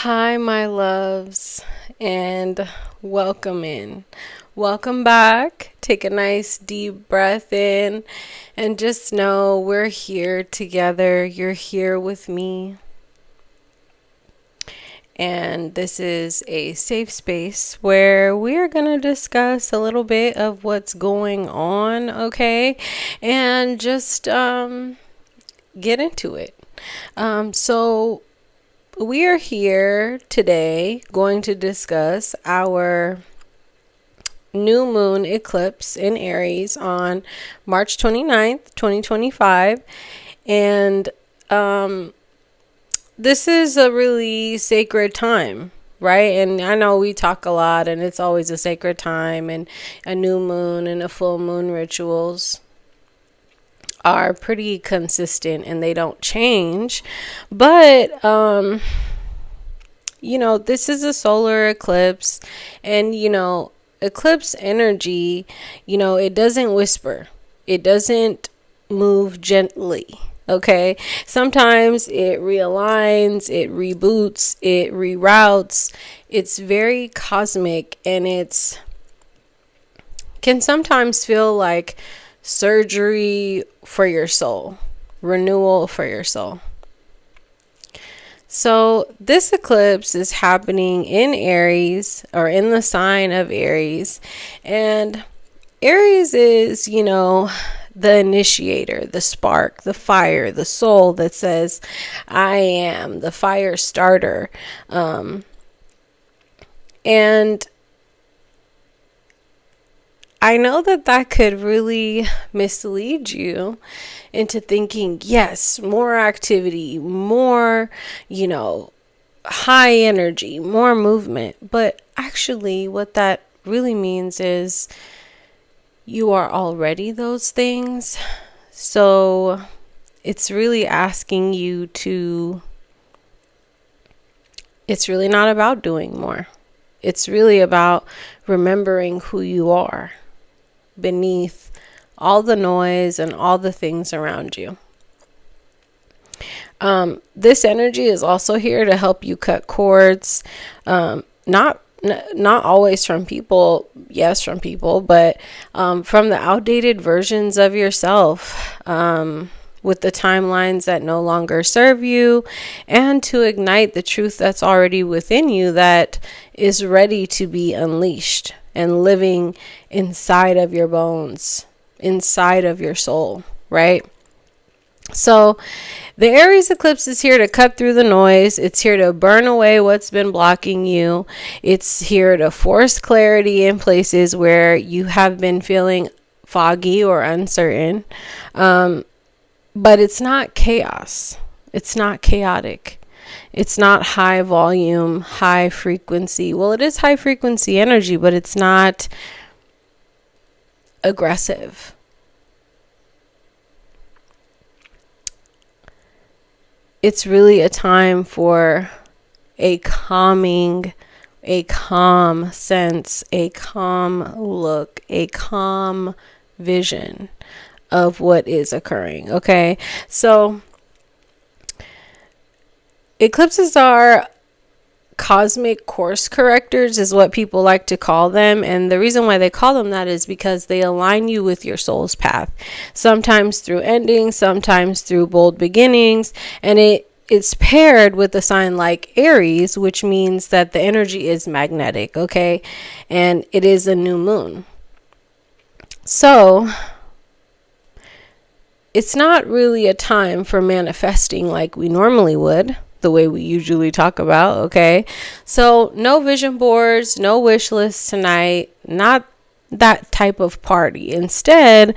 Hi, my loves, and welcome in. Welcome back. Take a nice deep breath in and just know we're here together. You're here with me. And this is a safe space where we're going to discuss a little bit of what's going on, okay? And just get into it. So we are here today going to discuss our new moon eclipse in Aries on March 29th, 2025. And this is a really sacred time, right? And I know we talk a lot and it's always a sacred time, and a new moon and a full moon rituals are pretty consistent and they don't change. But this is a solar eclipse, and eclipse energy, it doesn't whisper, it doesn't move gently. Okay, sometimes it realigns, it reboots, it reroutes. It's very cosmic, and it's can sometimes feel like surgery for your soul, renewal for your soul. So this eclipse is happening in Aries, or in the sign of Aries. And Aries is, the initiator, the spark, the fire, the soul that says, I am the fire starter. And I know that could really mislead you into thinking, yes, more activity, more, high energy, more movement. But actually, what that really means is you are already those things. So it's really asking you to, it's really not about doing more. It's really about remembering who you are beneath all the noise and all the things around you. This energy is also here to help you cut cords, not always from people, yes, from people, but from the outdated versions of yourself, with the timelines that no longer serve you, and to ignite the truth that's already within you that is ready to be unleashed and living inside of your bones, inside of your soul, right? So the Aries eclipse is here to cut through the noise. It's here to burn away what's been blocking you. It's here to force clarity in places where you have been feeling foggy or uncertain. But it's not chaos. It's not chaotic. It's not high volume, high frequency. Well, it is high frequency energy, but it's not aggressive. It's really a time for a calm sense, a calm look, a calm vision of what is occurring. Okay, so eclipses are cosmic course correctors, is what people like to call them. And the reason why they call them that is because they align you with your soul's path, sometimes through endings, sometimes through bold beginnings. And it's paired with a sign like Aries, which means that the energy is magnetic, okay? And it is a new moon. So it's not really a time for manifesting like we normally would, the way we usually talk about, okay? So no vision boards, no wish lists tonight, not that type of party. Instead,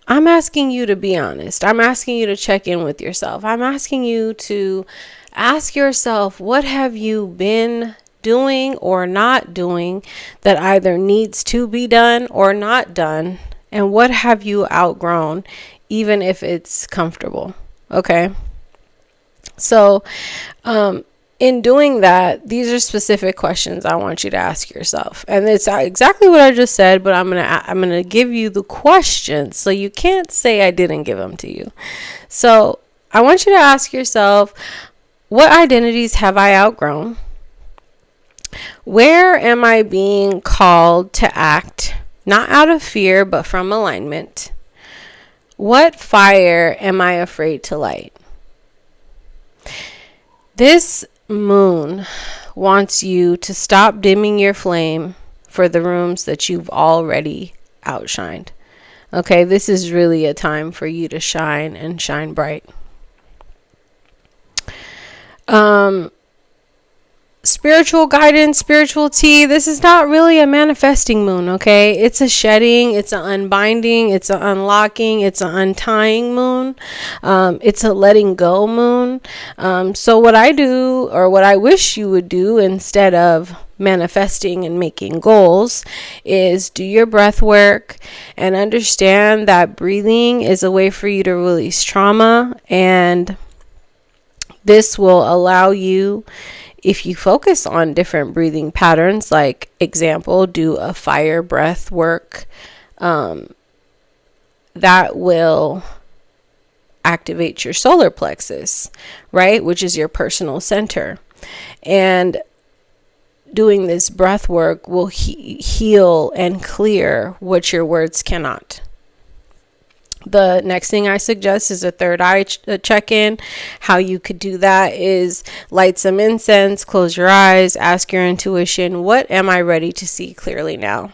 I'm asking you to be honest. I'm asking you to check in with yourself. I'm asking you to ask yourself, what have you been doing or not doing that either needs to be done or not done? And what have you outgrown, even if it's comfortable? Okay. So, in doing that, these are specific questions I want you to ask yourself. And it's exactly what I just said, but I'm going to give you the questions so you can't say I didn't give them to you. So, I want you to ask yourself, What identities have I outgrown? Where am I being called to act, not out of fear, but from alignment? What fire am I afraid to light? This moon wants you to stop dimming your flame for the rooms that you've already outshined. Okay, this is really a time for you to shine and shine bright. Spiritual guidance, spiritual tea, this is not really a manifesting moon, okay? It's a shedding, it's an unbinding, it's an unlocking, it's an untying moon. It's a letting go moon. So what I do, or what I wish you would do instead of manifesting and making goals, is do your breath work and understand that breathing is a way for you to release trauma, and this will allow you, if you focus on different breathing patterns, like example, do a fire breath work, that will activate your solar plexus, right? Which is your personal center. And doing this breath work will heal and clear what your words cannot. The next thing I suggest is a third eye check-in. How you could do that is light some incense, close your eyes, ask your intuition, what am I ready to see clearly now?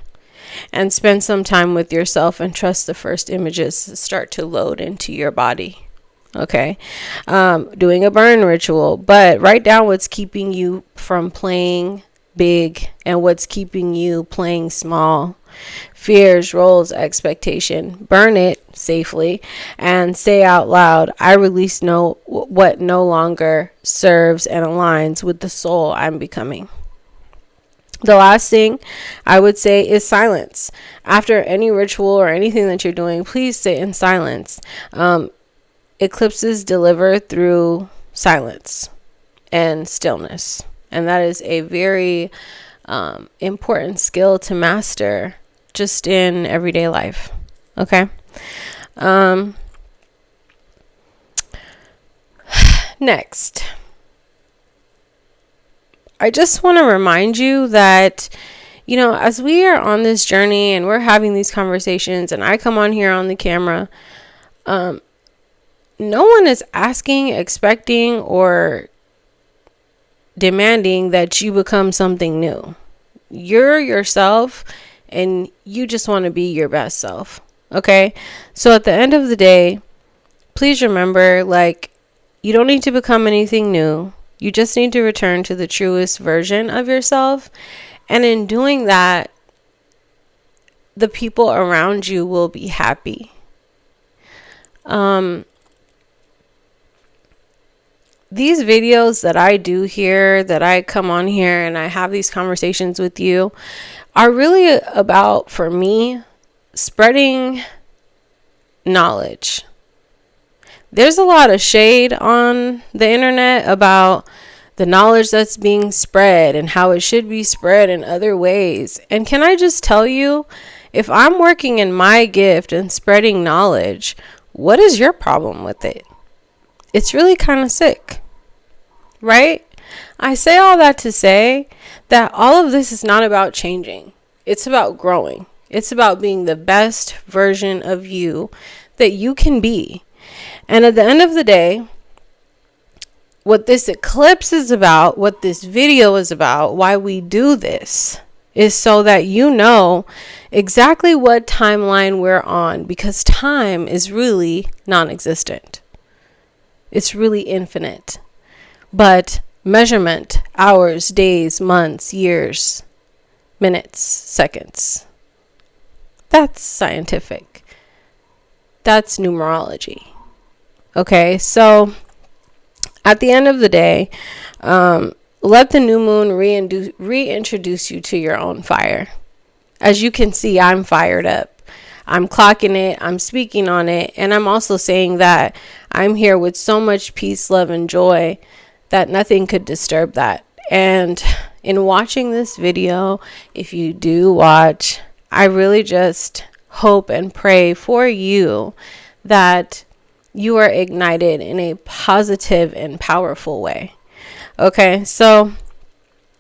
And spend some time with yourself and trust the first images to start to load into your body. Okay. Doing a burn ritual, but write down what's keeping you from playing big and what's keeping you playing small. Fears, roles, expectation. Burn it safely and say out loud, I release what no longer serves and aligns with the soul I'm becoming. The last thing I would say is silence. After any ritual or anything that you're doing, please sit in silence. Eclipses deliver through silence and stillness. And that is a very important skill to master just in everyday life. Okay. Next, I just want to remind you that, as we are on this journey and we're having these conversations and I come on here on the camera, no one is asking, expecting, or demanding that you become something new. You're yourself and you just want to be your best self. Okay. So at the end of the day, please remember, you don't need to become anything new. You just need to return to the truest version of yourself. And in doing that, the people around you will be happy. These videos that I do here, that I come on here and I have these conversations with you, are really about, for me, spreading knowledge. There's a lot of shade on the internet about the knowledge that's being spread and how it should be spread in other ways. And can I just tell you, if I'm working in my gift and spreading knowledge, what is your problem with it? It's really kind of sick, right? I say all that to say that all of this is not about changing. It's about growing. It's about being the best version of you that you can be. And at the end of the day, what this eclipse is about, what this video is about, why we do this, is so that you know exactly what timeline we're on, because time is really non-existent. It's really infinite. But measurement, hours, days, months, years, minutes, seconds, that's scientific. That's numerology. Okay, so at the end of the day, let the new moon reintroduce you to your own fire. As you can see, I'm fired up. I'm clocking it. I'm speaking on it. And I'm also saying that I'm here with so much peace, love, and joy that nothing could disturb that. And in watching this video, if you do watch, I really just hope and pray for you that you are ignited in a positive and powerful way. Okay, so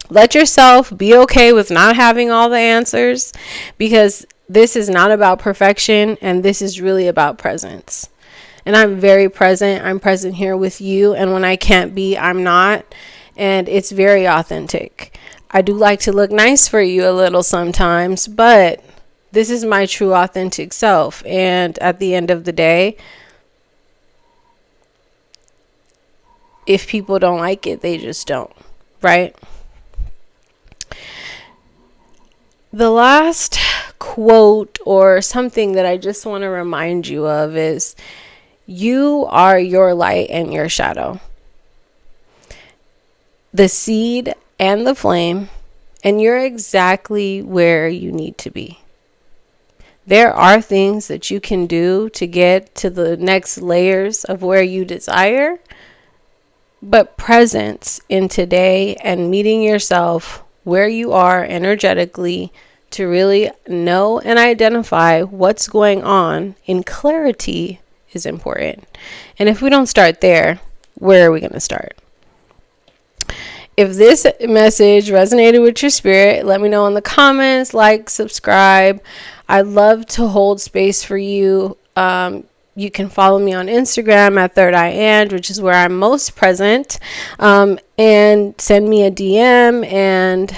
let yourself be okay with not having all the answers, because this is not about perfection, and this is really about presence. And I'm very present. I'm present here with you. And when I can't be, I'm not. And it's very authentic. I do like to look nice for you a little sometimes, but this is my true authentic self. And at the end of the day, if people don't like it, they just don't, right? The last quote or something that I just want to remind you of is, you are your light and your shadow, the seed and the flame, and you're exactly where you need to be. There are things that you can do to get to the next layers of where you desire, but presence in today and meeting yourself where you are energetically to really know and identify what's going on in clarity is important. And if we don't start there, where are we going to start? If this message resonated with your spirit, let me know in the comments, like, subscribe. I'd love to hold space for you. You can follow me on Instagram at Third Eye And, which is where I'm most present, and send me a DM, and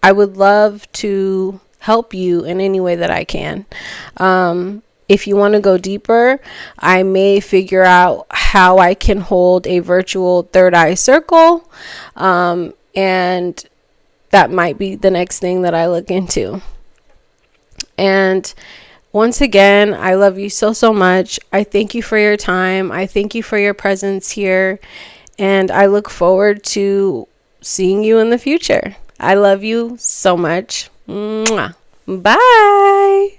I would love to help you in any way that I can. If you want to go deeper, I may figure out how I can hold a virtual third eye circle, and that might be the next thing that I look into. And once again, I love you so, so much. I thank you for your time. I thank you for your presence here. And I look forward to seeing you in the future. I love you so much. Mwah. Bye.